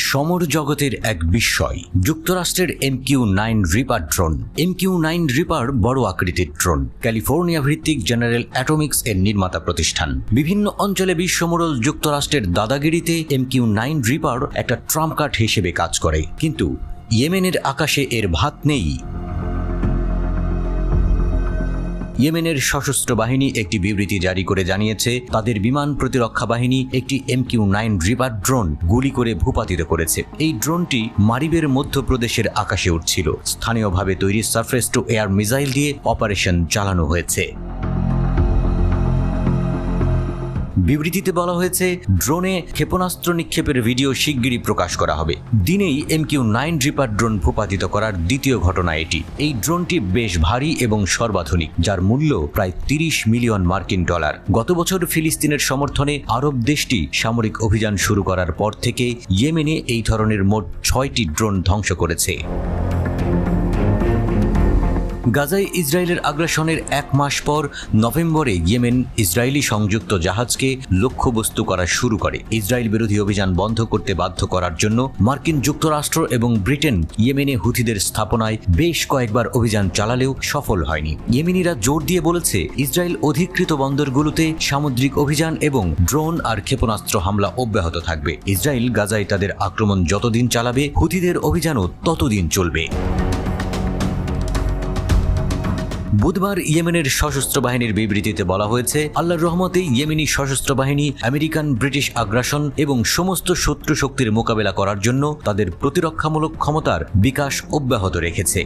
সমর জগতের এক বিস্ময় যুক্তরাষ্ট্রের MQ-9 reaper drone. MQ-9 reaper বড় আকৃতির ড্রোন, ক্যালিফোর্নিয়া ভিত্তিক জেনারেল অ্যাটমিক্স এর নির্মাতা প্রতিষ্ঠান। বিভিন্ন অঞ্চলে বিশ্বমোড়ল যুক্তরাষ্ট্রের দাদাগিরিতে MQ-9 রিপার একটা ট্রাম্প কার্ড হিসেবে কাজ করে, কিন্তু ইয়েমেনের আকাশে এর ভাত নেই। ইয়েমেনের সশস্ত্র বাহিনী একটি বিবৃতি জারি করে জানিয়েছে, তাদের বিমান প্রতিরক্ষা বাহিনী একটি MQ-9 রিপার ড্রোন গুলি করে ভূপাতিত করেছে। এই ড্রোনটি মারিবের মধ্যপ্রদেশের আকাশে উঠছিল। স্থানীয়ভাবে তৈরি সারফেস টু এয়ার মিসাইল দিয়ে অপারেশন চালানো হয়েছে। বিবৃতিতে বলা হয়েছে, ড্রোনে ক্ষেপণাস্ত্র নিক্ষেপের ভিডিও শিগগিরই প্রকাশ করা হবে। দিনেই MQ-9 রিপার ড্রোন ভূপাতিত করার দ্বিতীয় ঘটনা এটি। এই ড্রোনটি বেশ ভারী এবং সর্বাধুনিক, যার মূল্য প্রায় 30 মিলিয়ন মার্কিন ডলার। গত বছর ফিলিস্তিনের সমর্থনে আরব দেশটি সামরিক অভিযান শুরু করার পর থেকে ইয়েমেনে এই ধরনের মোট 6টি ড্রোন ধ্বংস করেছে। গাজায় ইসরায়েলের আগ্রাসনের 1 মাস পর নভেম্বরে ইয়েমেন ইসরায়েলি সংযুক্ত জাহাজকে লক্ষ্যবস্তু করা শুরু করে। ইসরায়েল বিরোধী অভিযান বন্ধ করতে বাধ্য করার জন্য মার্কিন যুক্তরাষ্ট্র এবং ব্রিটেন ইয়েমেনে হুথিদের স্থাপনায় বেশ কয়েকবার অভিযান চালালেও সফল হয়নি। ইয়েমেনিরা জোর দিয়ে বলেছে, ইসরায়েল অধিকৃত বন্দরগুলোতে সামুদ্রিক অভিযান এবং ড্রোন আর ক্ষেপণাস্ত্র হামলা অব্যাহত থাকবে। ইসরায়েল গাজায় তাদের আক্রমণ যতদিন চালাবে, হুথিদের অভিযানও ততদিন চলবে। বুধবার ইয়েমেনের সশস্ত্র বাহিনীর বিবৃতিতে বলা হয়েছে, আল্লাহর রহমতে ইয়েমেনি সশস্ত্র বাহিনী আমেরিকান ব্রিটিশ আগ্রাসন এবং সমস্ত শত্রু শক্তির মোকাবেলা করার জন্য তাদের প্রতিরক্ষামূলক ক্ষমতার বিকাশ অব্যাহত রেখেছে।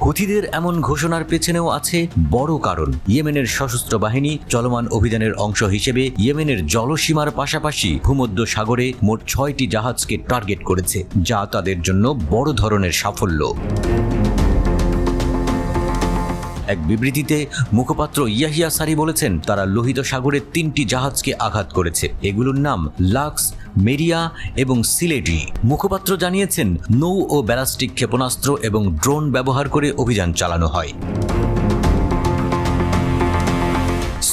হুথিদের এমন ঘোষণার পেছনেও আছে বড় কারণ। ইয়েমেনের সশস্ত্র বাহিনী চলমান অভিযানের অংশ হিসেবে ইয়েমেনের জলসীমার পাশাপাশি ভূমধ্য সাগরে মোট 6টি জাহাজকে টার্গেট করেছে, যা তাদের জন্য বড় ধরনের সাফল্য। এক বিবৃতিতে মুখপাত্র ইয়াহিয়া সারি বলেছেন, তারা লোহিত সাগরে 3টি জাহাজকে আঘাত করেছে। এগুলোর নাম লাক্স, মেরিয়া এবং সিলেটি। মুখপাত্র জানিয়েছেন, নৌ ও ব্যালিস্টিক ক্ষেপণাস্ত্র এবং ড্রোন ব্যবহার করে অভিযান চালানো হয়।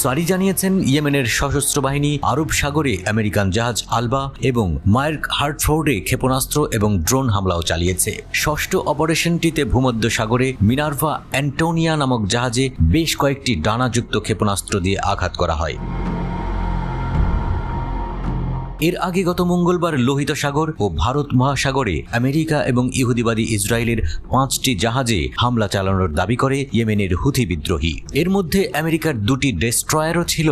সারি জানিয়েছেন, ইয়েমেনের সশস্ত্র বাহিনী আরব সাগরে আমেরিকান জাহাজ আলবা এবং মার্ক হার্টফোর্ডে ক্ষেপণাস্ত্র এবং ড্রোন হামলাও চালিয়েছে। ষষ্ঠ অপারেশনটিতে ভূমধ্য সাগরে মিনার্ভা অ্যান্টোনিয়া নামক জাহাজে বেশ কয়েকটি ডানাযুক্ত ক্ষেপণাস্ত্র দিয়ে আঘাত করা হয়। এর আগে গত মঙ্গলবার লোহিত সাগর ও ভারত মহাসাগরে আমেরিকা এবং ইহুদিবাদী ইসরায়েলের 5টি জাহাজে হামলা চালানোর দাবি করে ইয়েমেনের হুথি বিদ্রোহী। এর মধ্যে আমেরিকার 2টি ডেস্ট্রয়ারও ছিল।